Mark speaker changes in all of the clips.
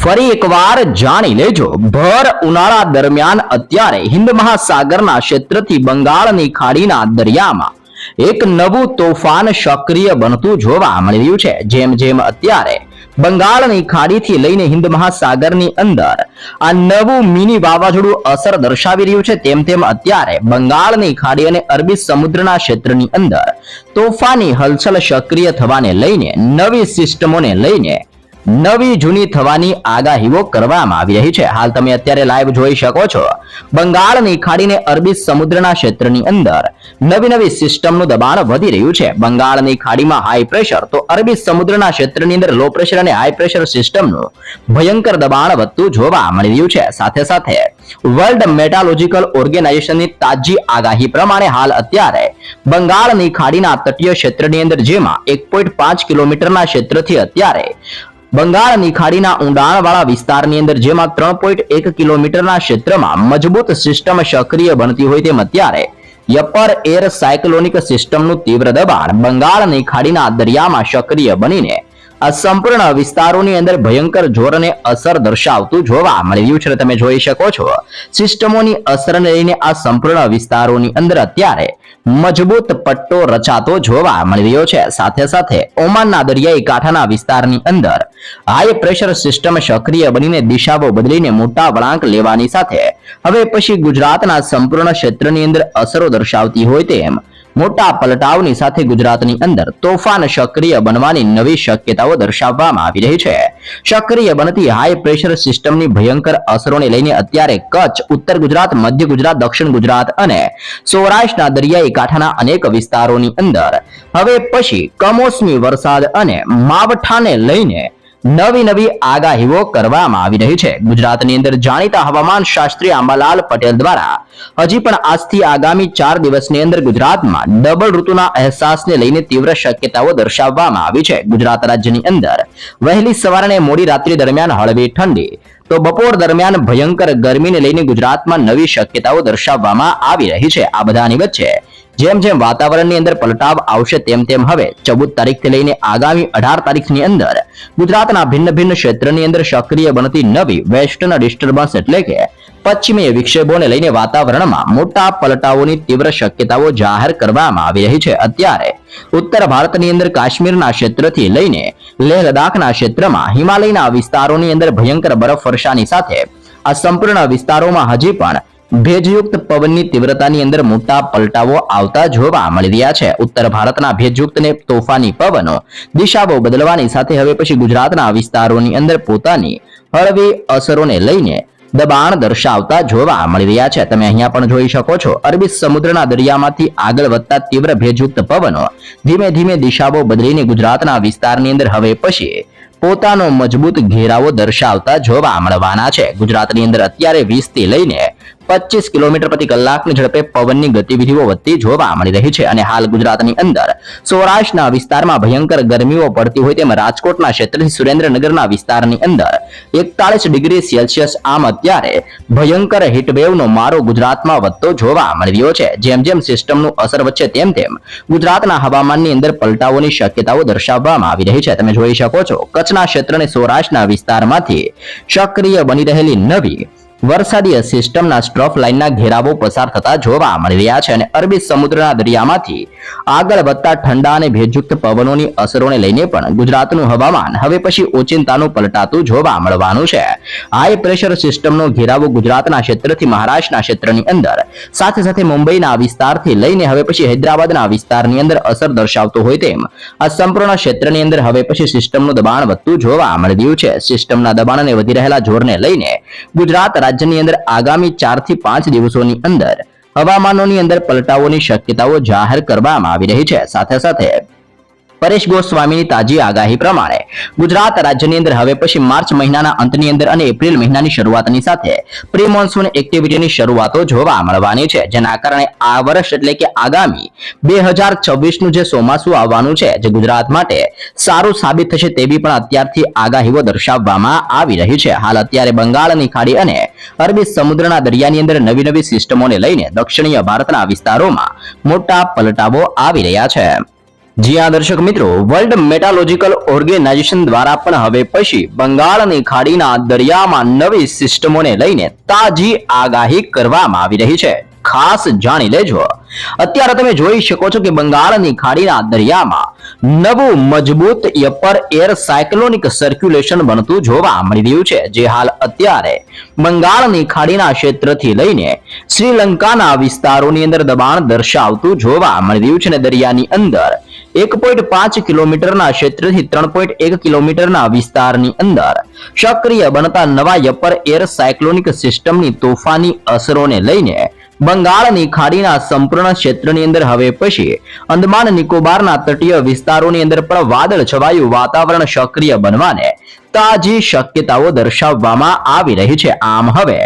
Speaker 1: ફરી એકવાર જાણી લેજો ભર ઉનાળા દરમિયાન અત્યારે હિન્દ મહાસાગરના ક્ષેત્રથી બંગાળની ખાડીના દરિયામાં એક નવું તોફાન સક્રિય બનતું જોવા મળી રહ્યું છે। જેમ જેમ અત્યારે બંગાળની ખાડીથી લઈને હિન્દ મહાસાગરની અંદર આ નવું મિની વાવાઝોડું અસર દર્શાવી રહ્યું છે, તેમ તેમ અત્યારે બંગાળની ખાડી અને અરબી સમુદ્રના ક્ષેત્રની અંદર તોફાની હલચલ સક્રિય થવાને લઈને નવી સિસ્ટમોને લઈને નવી જૂની થવાની આગાહીઓ કરવામાં આવી રહી છે। હાલ તમે અત્યારે લાઈવ જોઈ શકો છો બંગાળની ખાડીને અરબી સમુદ્રના ક્ષેત્રની અંદર નવી સિસ્ટમનું દબાણ વધી રહ્યું છે। બંગાળની ખાડીમાં હાઈ પ્રેશર તો અરબી સમુદ્રના ક્ષેત્રની અંદર લો પ્રેશર અને હાઈ પ્રેશર સિસ્ટમનું ભયંકર દબાણ વધતું જોવા મળી રહ્યું છે। સાથે સાથે વર્લ્ડ મેટાલોજિકલ ઓર્ગેનાઇઝેશનની તાજી આગાહી પ્રમાણે હાલ અત્યારે બંગાળની ખાડીના તટીય ક્ષેત્રની અંદર જેમાં 1.5 કિલોમીટરના ક્ષેત્રથી અત્યારે બંગાળની ખાડીના ઊંડાણવાળા વિસ્તારની અંદર જેમાં 3.1 કિલોમીટરના ક્ષેત્રમાં મજબૂત સિસ્ટમ સક્રિય બનતી હોય તેમ અત્યારે અપર એર સાયક્લોનિક સિસ્ટમનું તીવ્ર દબાણ બંગાળની ખાડીના દરિયામાં સક્રિય બનીને આ સંપૂર્ણ વિસ્તારોની અંદર ભયંકર જોર અને અસર દર્શાવતું જોવા મળી રહ્યું છે। તમે જોઈ શકો છો સિસ્ટમોની અસરને લઈને આ સંપૂર્ણ વિસ્તારોની અંદર અત્યારે મજબૂત પટ્ટો રચાતો જોવા મળી રહ્યો છે। સાથે સાથે ઓમાનના દરિયાઈ કાંઠાના વિસ્તારની અંદર હાઈ પ્રેશર સિસ્ટમ સક્રિય બનીને દિશાઓ બદલીને મોટા વળાંક લેવાની સાથે હવે પછી ગુજરાતના સંપૂર્ણ ક્ષેત્રની અંદર અસરો દર્શાવતી હોય તેમ મોટા પલટાવની સાથે ગુજરાતની અંદર તોફાન સક્રિય બનવાની નવી શક્યતાઓ દર્શાવવામાં આવી રહી છે। સક્રિય બનતી હાઈ પ્રેશર સિસ્ટમની ભયંકર અસરોને લઈને અત્યારે કચ્છ, ઉત્તર ગુજરાત, મધ્ય ગુજરાત, દક્ષિણ ગુજરાત અને સૌરાષ્ટ્રના દરિયાઈ કાંઠાના અનેક વિસ્તારોની અંદર હવે પછી કમોસમી વરસાદ અને માવઠાને લઈને નવી આગાહીઓ કરવામાં આવી રહી છે। ગુજરાતની અંદર જાણીતા હવામાન શાસ્ત્રી આંબાલાલ પટેલ દ્વારા હજી પણ આજથી આગામી 4 દિવસની અંદર ગુજરાતમાં ડબલ ઋતુના અહેસાસને લઈને તીવ્ર શક્યતાઓ દર્શાવવામાં આવી છે। ગુજરાત રાજ્યની અંદર વહેલી સવાર અને મોડી રાત્રિ દરમિયાન હળવી ઠંડી તો બપોર દરમિયાન ભયંકર ગરમીને લઈને ગુજરાતમાં નવી શક્યતાઓ દર્શાવવામાં આવી રહી છે। આ બધાની વચ્ચે જેમ જેમ વાતાવરણની અંદર પલટાવ આવશે તેમ તેમ હવે 14 તારીખથી લઈને આગામી 18 તારીખની અંદર ગુજરાતના ભિન્ન ક્ષેત્રની અંદર સક્રિય બનતી નવી વેસ્ટર્ન ડિસ્ટર્બન્સ એટલે કે પશ્ચિમીય વિક્ષેપોને લઈને વાતાવરણમાં મોટા પલટાવોની તીવ્ર શક્યતાઓ જાહેર કરવામાં આવી રહી છે। અત્યારે ઉત્તર ભારતની અંદર કાશ્મીરના ક્ષેત્રથી લઈને લેહ લદ્દાખના ક્ષેત્રમાં હિમાલયના વિસ્તારોની અંદર ભયંકર બરફવર્ષાની સાથે આ સંપૂર્ણ વિસ્તારોમાં હજી પણ ભેજયુક્ત પવનની તીવ્રતાની અંદર મોટા પલટાવો આવતા જોવા મળી રહ્યા છે। ઉત્તર ભારતના ભેજયુક્ત ને તોફાની પવનો દિશાઓ બદલવાની સાથે હવે પછી ગુજરાતના વિસ્તારોની અંદર પોતાની હળવી અસરોને લઈને દબાણ દર્શાવતા જોવા મળી રહ્યા છે। તમે અહીંયા પણ જોઈ શકો છો અરબી સમુદ્રના દરિયામાંથી આગળ વધતા તીવ્ર ભેજયુક્ત પવનો ધીમે દિશાઓ બદલીને ગુજરાતના વિસ્તારની અંદર હવે પછી પોતાનો મજબૂત ઘેરાવો દર્શાવતા જોવા મળવાના છે। ગુજરાતની અંદર અત્યારે 20 થી લઈને 25 કિલોમીટર પ્રતિ કલાકની ઝડપે પવનની ગતિવિધિઓ વધતી જોવા મળી રહી છે અને હાલ ગુજરાતની અંદર સૌરાષ્ટ્રના વિસ્તારમાં ભયંકર ગરમીઓ પડતી હોય તેમ રાજકોટના ક્ષેત્રથી સુરેન્દ્રનગરના વિસ્તારની અંદર 41 ડિગ્રી સેલ્સિયસ આમ અત્યારે ભયંકર હીટવેવનો મારો ગુજરાતમાં વધતો જોવા મળી રહ્યો છે। જેમ સિસ્ટમનું અસર વચ્ચે તેમ ગુજરાતના હવામાનની અંદર પલટાવોની શક્યતાઓ દર્શાવવામાં આવી રહી છે। તમે જોઈ શકો છો કચ્છના ક્ષેત્ર અને સૌરાષ્ટ્રના વિસ્તારમાંથી સક્રિય બની રહેલી નવી વરસાદીય સિસ્ટમના સ્ટ્રોફ લાઇનના ઘેરાવો પસાર થતા જોવા મળી રહ્યા છે અને અરબી સમુદ્રના દરિયામાંથી આગળ વધતા ઠંડા અને ભેજયુક્ત પવનોની અસરોને લઈને પણ ગુજરાતનું હવામાન હવે પછી ઓચિંતાનું પલટાતું જોવા મળવાનું છે। હાઈ પ્રેશર સિસ્ટમનો ઘેરાવો ગુજરાતના ક્ષેત્રથી મહારાષ્ટ્રના ક્ષેત્રની અંદર સાથે મુંબઈના વિસ્તારથી લઈને હવે પછી હૈદરાબાદના વિસ્તારની અંદર અસર દર્શાવતો હોય તેમ આ સંપૂર્ણ ક્ષેત્રની અંદર હવે પછી સિસ્ટમનું દબાણ વધતું જોવા મળી રહ્યું છે। સિસ્ટમના દબાણ અને વધી રહેલા જોરને લઈને ગુજરાત રાજ્યની અંદર આગામી 4 થી 5 દિવસોની અંદર હવામાનોની અંદર પલટાવોની શક્યતાઓ જાહેર કરવામાં આવી રહી છે। સાથે પરેશ ગોસ્વામીની તાજી આગાહી પ્રમાણે ગુજરાત રાજ્યની અંદર હવે પછી માર્ચ મહિનાના અંતની અંદર અને એપ્રિલ મહિનાની શરૂઆતની સાથે પ્રી મોન્સૂન એક્ટિવિટીની શરૂઆતો જોવા મળવાની છે, જેના કારણે આ વર્ષ એટલે કે આગામી 2026નું જે ચોમાસું આવવાનું છે જે ગુજરાત માટે સારું સાબિત થશે તેવી પણ અત્યારથી આગાહીઓ દર્શાવવામાં આવી રહી છે। હાલ અત્યારે બંગાળની ખાડી અને અરબી સમુદ્રના દરિયાની અંદર નવી સિસ્ટમોને લઈને દક્ષિણીય ભારતના વિસ્તારોમાં મોટા પલટાવો આવી રહ્યા છે। જી હા દર્શક મિત્રો, વર્લ્ડ મેટાલોજીકલ ઓર્ગેનાઇઝેશન દ્વારા પણ હવે પછી બંગાળની ખાડીના દરિયામાં નવી સિસ્ટમોને લઈને તાજી આગાહી કરવામાં આવી રહી છે. ખાસ જાણી લેજો. અત્યારે તમે જોઈ શકો છો કે બંગાળની ખાડીના દરિયામાં નવું મજબૂત અપર એર સાયક્લોનિક સર્ક્યુલેશન બનતું જોવા મળી રહ્યું છે, જે હાલ અત્યારે બંગાળની ખાડીના ક્ષેત્રથી લઈને શ્રીલંકાના વિસ્તારોની અંદર દબાણ દર્શાવતું જોવા મળી રહ્યું છે અને દરિયાની અંદર 1.5 કિલોમીટરના ક્ષેત્રથી 3.1 કિલોમીટરના વિસ્તારની અંદર સક્રિય બનતા નવા અપર એર સાયક્લોનિક સિસ્ટમની તોફાની અસરોને લઈને બંગાળની ખાડીના સંપૂર્ણ ક્ષેત્રની અંદર હવે પછી અંદમાન નિકોબારના તટીય વિસ્તારોની અંદર પણ વાદળ છવાયું વાતાવરણ સક્રિય બનવાને તાજી શક્યતાઓ દર્શાવવામાં આવી રહી છે. આમ હવે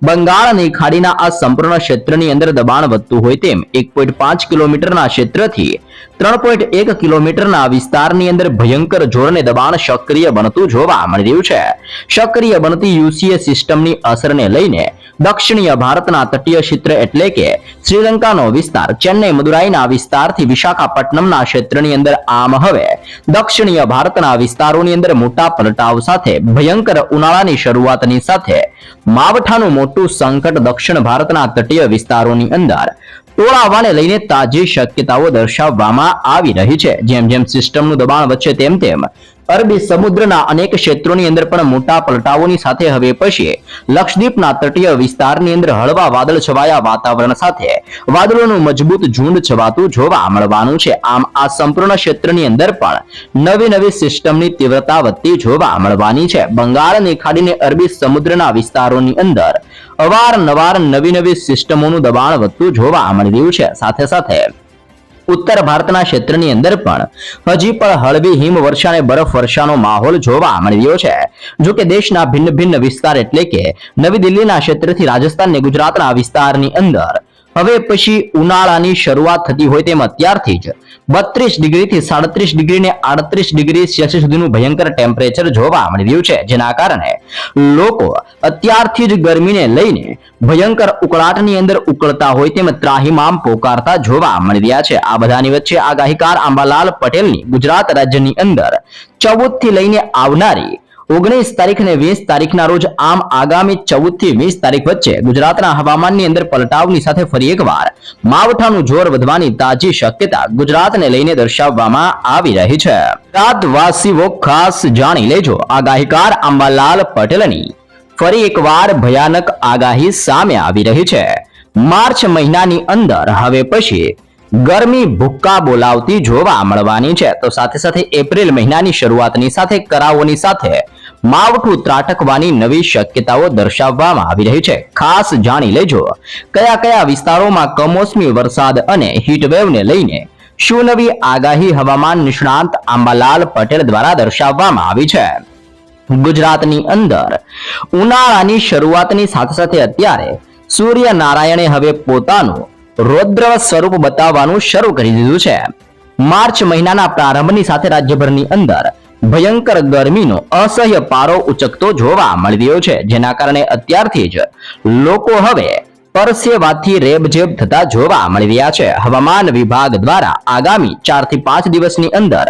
Speaker 1: બંગાળની ખાડીના આ સંપૂર્ણ ક્ષેત્રની અંદર દબાણ વધતું હોય તેમ 1.5 કિલોમીટરના ક્ષેત્રથી 3.1 કિલોમીટરના વિસ્તારની અંદર ભયંકર જોરને દબાણ સક્રિય બનતું જોવા મળી રહ્યું છે. સક્રિય બનતી યુસીએ સિસ્ટમની અસરને લઈને દક્ષિણીય ભારતના તટીય ક્ષેત્ર એટલે કે શ્રીલંકાનો વિસ્તાર, ચેન્નઈ મદુરાઈના વિસ્તારથી વિશાખાપટ્ટનમના ક્ષેત્રની અંદર આમ હવે દક્ષિણીય ભારતના વિસ્તારોની અંદર મોટા પલટાવ સાથે ભયંકર ઉનાળાની શરૂઆતની સાથે માવઠાનું મોટું સંકટ દક્ષિણ ભારતના તટીય વિસ્તારોની અંદર ટોળાવાને લઈને તાજી શક્યતાઓ દર્શાવવામાં આવી રહી છે. જેમ જેમ સિસ્ટમનું દબાણ વધશે તેમ તેમ અરબી સમુદ્રના અનેક ક્ષેત્રોની અંદર પણ મોટા પલટાઓની સાથે હવે પછી લક્ષદ્વીપના તટીય વિસ્તારની અંદર હળવા વાદળ છવાયા વાતાવરણ સાથે વાદળોનું મજબૂત ઝુંડ છવાતું જોવા મળવાનું છે. આમ આ સંપૂર્ણ ક્ષેત્રની અંદર પણ નવી સિસ્ટમની તીવ્રતા વધતી જોવા મળવાની છે. બંગાળની ખાડીને અરબી સમુદ્રના વિસ્તારોની અંદર અવારનવાર નવી સિસ્ટમોનું દબાણ વધતું જોવા મળી રહ્યું છે. સાથે સાથે ઉત્તર ભારતના ક્ષેત્રની અંદર પણ હજી પણ હળવી હિમવર્ષા અને બરફ વર્ષાનો માહોલ જોવા મળી રહ્યો છે. જો કે દેશના ભિન્ન વિસ્તાર એટલે કે નવી દિલ્હીના ક્ષેત્રથી રાજસ્થાન અને ગુજરાતના વિસ્તારની અંદર હવે પછી ઉનાળાની શરૂઆત થતી હોય તેમ અત્યારથી જ 32 ડિગ્રીથી 37 ડિગ્રી ને 38 ડિગ્રી સેલ્સિયસ સુધીનું ભયંકર ટેમ્પરેચર જોવા મળી રહ્યું છે, જેના કારણે લોકો અત્યારથી જ ગરમીને લઈને ભયંકર ઉકળાટની અંદર ઉકળતા હોય તેમ ત્રાહિમામ પોકારતા જોવા મળી રહ્યા છે. આ બધાની વચ્ચે આગાહીકાર અંબાલાલ પટેલની ગુજરાત રાજ્યની અંદર 14 થી લઈને આવનારી 19 તારીખ અને 20 તારીખના રોજ આમ આગામી 14 થી 20 તારીખ વચ્ચે ગુજરાતના હવામાનની અંદર પલટાવની સાથે ફરી એકવાર માવઠાનું જોર વધવાની તાજી શક્યતા ગુજરાતને લઈને દર્શાવવામાં આવી રહી છે. ગુજરાતવાસીઓ ખાસ જાણી લેજો. આગાહીકાર અંબાલાલ પટેલની ફરી એકવાર ભયાનક આગાહી સામે આવી રહી છે. માર્ચ મહિનાની અંદર હવે પછી ગરમી ભૂક્કા બોલાવતી જોવા મળવાની છે. તો સાથે સાથે એપ્રિલ મહિનાની શરૂઆતની સાથે કરાઓની સાથે માવઠું ત્રાટકવાની નવી શક્યતાઓ દર્શાવવામાં આવી રહી છે. ખાસ જાણી લેજો કયા કયા વિસ્તારોમાં કમોસમી વરસાદ અને હીટવેવને લઈને શું નવી આગાહી હવામાન નિષ્ણાંત અંબાલાલ પટેલ દ્વારા દર્શાવવામાં આવી છે. ગુજરાતની અંદર ઉનાળાની શરૂઆતની સાથે સાથે અત્યારે સૂર્યનારાયણે હવે પોતાનું રૌદ્ર સ્વરૂપ બતાવવાનું શરૂ કરી દીધું છે. માર્ચ મહિનાના પ્રારંભની સાથે રાજ્યભરની અંદર ભયંકર ગરમીનો અસહ્ય પારો ઉચકતો જોવા મળી રહ્યો છે, જેના કારણે અત્યારથી જ લોકો હવે પરસેવાથી રેબઝેબ થતા જોવા મળી રહ્યા છે. હવામાન વિભાગ દ્વારા આગામી 4 થી 5 દિવસની અંદર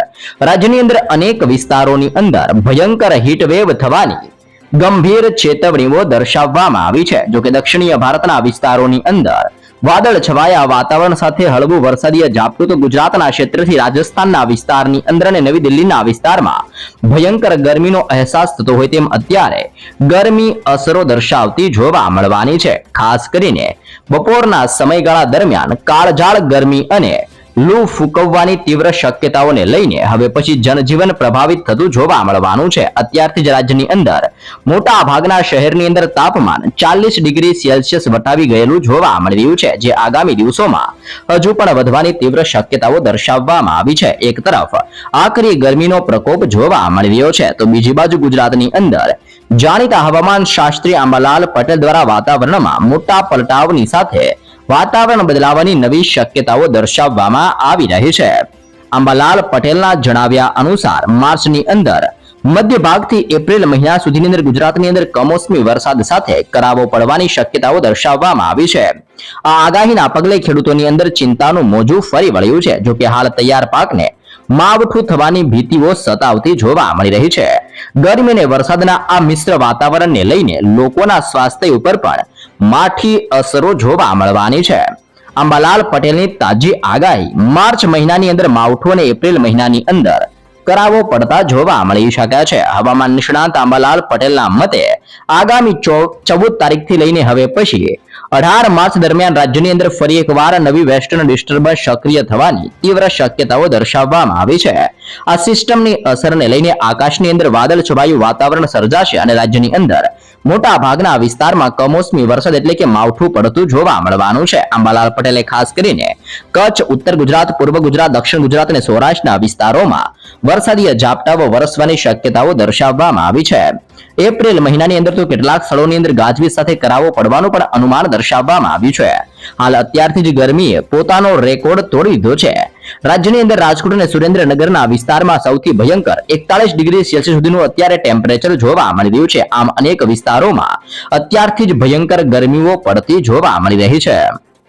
Speaker 1: રાજ્યની અંદર અનેક વિસ્તારોની અંદર ભયંકર હીટવેવ થવાની ગંભીર ચેતવણીઓ દર્શાવવામાં આવી છે. જોકે દક્ષિણીય ભારતના વિસ્તારોની અંદર વાદળ છવાયા વાતાવરણ સાથે હળવું વરસાદીય ઝાપટું તો ગુજરાતના ક્ષેત્રથી રાજસ્થાનના વિસ્તારની અંદર અને નવી દિલ્હીના વિસ્તારમાં ભયંકર ગરમીનો અહેસાસ થતો હોય તેમ અત્યારે ગરમી અસરો દર્શાવતી જોવા મળવાની છે. ખાસ કરીને બપોરના સમયગાળા દરમિયાન કાળઝાળ ગરમી અને લૂ ફૂંકવાની તીવ્ર શક્યતાઓને લઈને હવે પછી જનજીવન પ્રભાવિત થતું જોવા મળવાનું છે. અત્યારથી જ રાજ્યની અંદર મોટા ભાગના શહેરની અંદર તાપમાન 40 ડિગ્રી સેલ્સિયસ વટાવી ગયેલું જોવા મળી રહ્યું છે, જે આગામી દિવસોમાં હજુ પણ વધવાની તીવ્ર શક્યતાઓ દર્શાવવામાં આવી છે. એક તરફ આકરી ગરમીનો પ્રકોપ જોવા મળી રહ્યો છે, તો બીજી બાજુ ગુજરાતની અંદર જાણીતા હવામાન શાસ્ત્રી અંબાલાલ પટેલ દ્વારા વાતાવરણમાં મોટા પલટાવની સાથે વાતાવરણ બદલાવાની નવી શક્યતાઓ દર્શાવવામાં આવી રહી છે. અંબાલાલ પટેલના જણાવ્યા અનુસાર માર્ચની અંદર મધ્ય ભાગથી એપ્રિલ મહિના સુધીની અંદર ગુજરાતની અંદર કમોસમી વરસાદ સાથે કરાવો પડવાની શક્યતાઓ દર્શાવવામાં આવી છે. આ આગાહીના પગલે ખેડૂતોની અંદર ચિંતાનું મોજું ફરી વળ્યું છે. જો કે હાલ તૈયાર પાકને માવઠું થવાની ભીતિઓ સતાવતી જોવા મળી રહી છે. ગરમી અને વરસાદના આ મિશ્ર વાતાવરણને લઈને લોકોના સ્વાસ્થ્ય ઉપર પણ માઠી અસરો જોવા મળવાની છે. અંબાલાલ પટેલની તાજી આગાહી માર્ચ મહિનાની અંદર માવઠું અને એપ્રિલ મહિનાની અંદર કરાવો પડતા જોવા મળી શકે છે. હવામાન નિષ્ણાત અંબાલાલ પટેલના મતે આગામી 14 તારીખથી લઈને હવે પછી 18 માર્ચ દરમિયાન રાજ્યની અંદર ફરી એકવાર નવી વેસ્ટર્ન ડિસ્ટર્બન્સ સક્રિય થવાની તીવ્ર શક્યતાઓ દર્શાવવામાં આવી છે. આ સિસ્ટમની અસરને લઈને આકાશની અંદર વાદળ છવાયું વાતાવરણ સર્જાશે અને રાજ્યની અંદર મોટા ભાગના વિસ્તારમાં કમોસમી વરસાદ એટલે કે માવઠું પડતું જોવા મળવાનું છે. અંબાલાલ પટેલે ખાસ કરીને કચ્છ, ઉત્તર ગુજરાત, પૂર્વ ગુજરાત, દક્ષિણ ગુજરાત અને સૌરાષ્ટ્રના વિસ્તારોમાં વરસાદી ઝાપટાઓ વરસવાની શક્યતાઓ દર્શાવવામાં આવી છે. એપ્રિલ મહિનાની અંદર તો કેટલાક સ્થળોની અંદર ગાજવીજ સાથે કરાવો પડવાનું પણ અનુમાન દર્શાવવામાં આવ્યું છે. હાલ અત્યારથી જ ગરમીએ પોતાનો રેકોર્ડ તોડી દીધો છે. રાજ્યની અંદર રાજકોટ અને સુરેન્દ્રનગરના વિસ્તારમાં સૌથી ભયંકર 41 ડિગ્રી સેલ્સિયસ સુધીનું અત્યારે ટેમ્પરેચર જોવા મળી રહ્યું છે. આમ અનેક વિસ્તારોમાં અત્યારથી જ ભયંકર ગરમીઓ પડતી જોવા મળી રહી છે.